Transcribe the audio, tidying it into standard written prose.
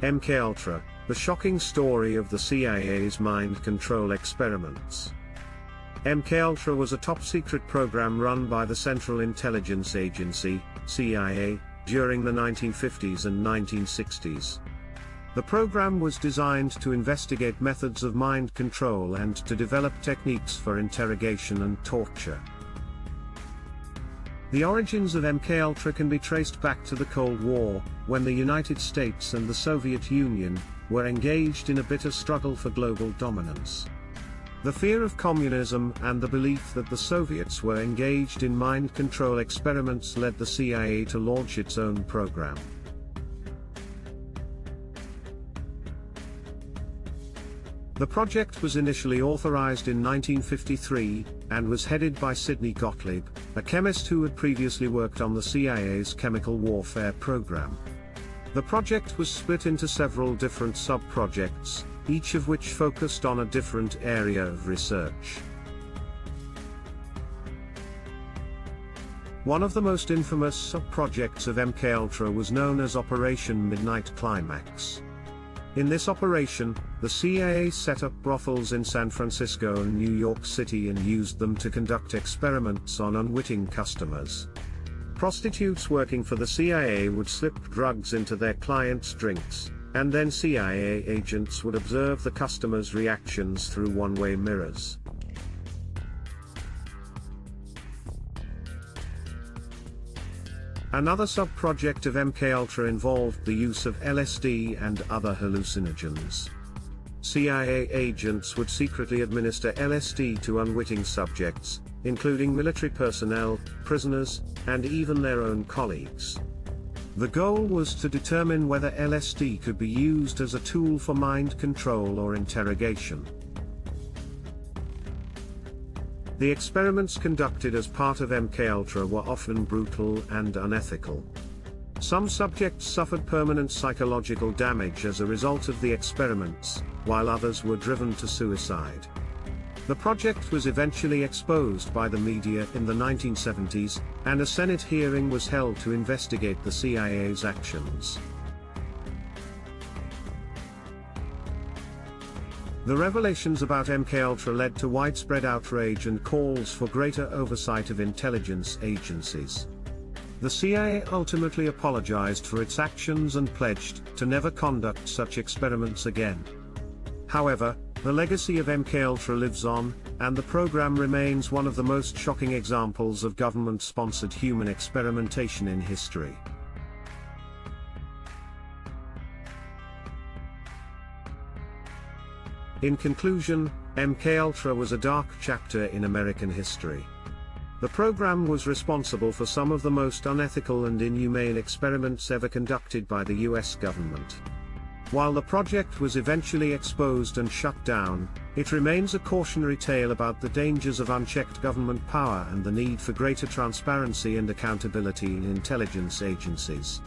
MKUltra, the shocking story of the CIA's mind control experiments. MKUltra was a top-secret program run by the Central Intelligence Agency, CIA, during the 1950s and 1960s. The program was designed to investigate methods of mind control and to develop techniques for interrogation and torture. The origins of MKUltra can be traced back to the Cold War, when the United States and the Soviet Union were engaged in a bitter struggle for global dominance. The fear of communism and the belief that the Soviets were engaged in mind control experiments led the CIA to launch its own program. The project was initially authorized in 1953, and was headed by Sidney Gottlieb, a chemist who had previously worked on the CIA's chemical warfare program. The project was split into several different sub-projects, each of which focused on a different area of research. One of the most infamous sub-projects of MKUltra was known as Operation Midnight Climax. In this operation, the CIA set up brothels in San Francisco and New York City and used them to conduct experiments on unwitting customers. Prostitutes working for the CIA would slip drugs into their clients' drinks, and then CIA agents would observe the customers' reactions through one-way mirrors. Another sub-project of MKUltra involved the use of LSD and other hallucinogens. CIA agents would secretly administer LSD to unwitting subjects, including military personnel, prisoners, and even their own colleagues. The goal was to determine whether LSD could be used as a tool for mind control or interrogation. The experiments conducted as part of MKUltra were often brutal and unethical. Some subjects suffered permanent psychological damage as a result of the experiments, while others were driven to suicide. The project was eventually exposed by the media in the 1970s, and a Senate hearing was held to investigate the CIA's actions. The revelations about MKUltra led to widespread outrage and calls for greater oversight of intelligence agencies. The CIA ultimately apologized for its actions and pledged to never conduct such experiments again. However, the legacy of MKUltra lives on, and the program remains one of the most shocking examples of government-sponsored human experimentation in history. In conclusion, MKUltra was a dark chapter in American history. The program was responsible for some of the most unethical and inhumane experiments ever conducted by the US government. While the project was eventually exposed and shut down, it remains a cautionary tale about the dangers of unchecked government power and the need for greater transparency and accountability in intelligence agencies.